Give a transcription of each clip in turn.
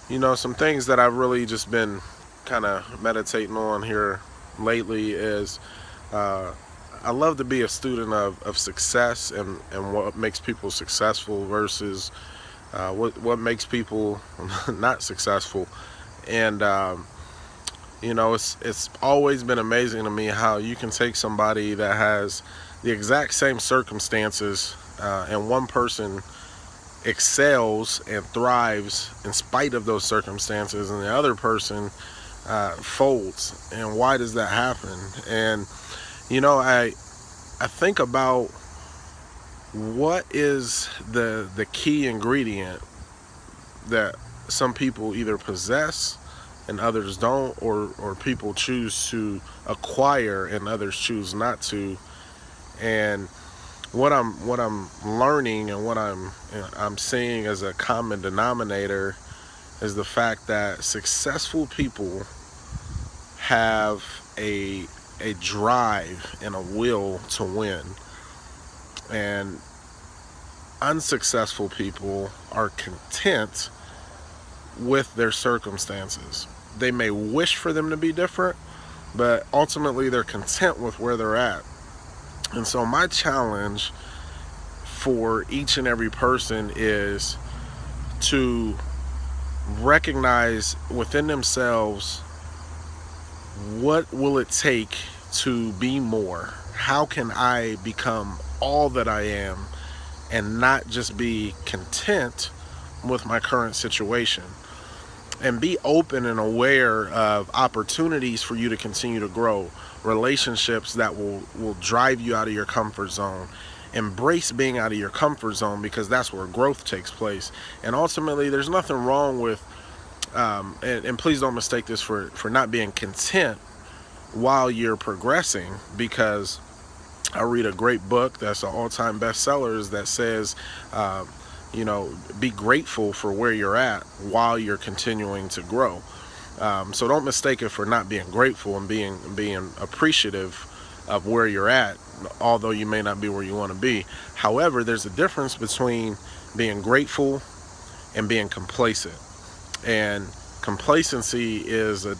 Some things that I've really just been kind of meditating on here lately is uh, I love to be a student of success and what makes people successful versus what makes people not successful. And it's always been amazing to me how you can take somebody that has the exact same circumstances, and one person excels and thrives in spite of those circumstances, and the other person folds. And why does that happen? And I think about what is the key ingredient that some people either possess and others don't, or people choose to acquire and others choose not to. And what I'm learning and what I'm seeing as a common denominator is the fact that successful people have a drive and a will to win, and unsuccessful people are content with their circumstances. They may wish for them to be different, but ultimately they're content with where they're at. And so my challenge for each and every person is to recognize within themselves, what will it take to be more? How can I become all that I am and not just be content with my current situation? And be open and aware of opportunities for you to continue to grow, relationships that will drive you out of your comfort zone. Embrace being out of your comfort zone, because that's where growth takes place. And ultimately, there's nothing wrong with and please don't mistake this for not being content while you're progressing, because I read a great book that's an all-time bestseller that says be grateful for where you're at while you're continuing to grow. So don't mistake it for not being grateful and being appreciative of where you're at, although you may not be where you want to be. However, there's a difference between being grateful and being complacent. And complacency is a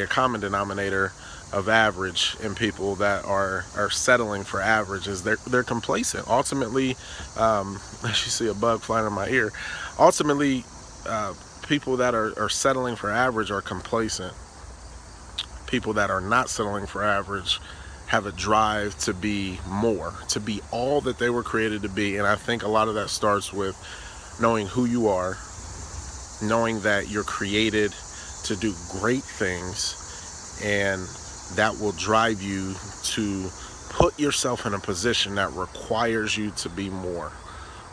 common denominator of average in people that are settling for averages. They're complacent. Ultimately, as you see a bug flying in my ear, ultimately, people that are settling for average are complacent. People that are not settling for average have a drive to be more, to be all that they were created to be. And I think a lot of that starts with knowing who you are, knowing that you're created to do great things, and that will drive you to put yourself in a position that requires you to be more.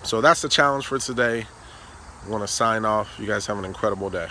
So that's the challenge for today. I want to sign off. You guys have an incredible day.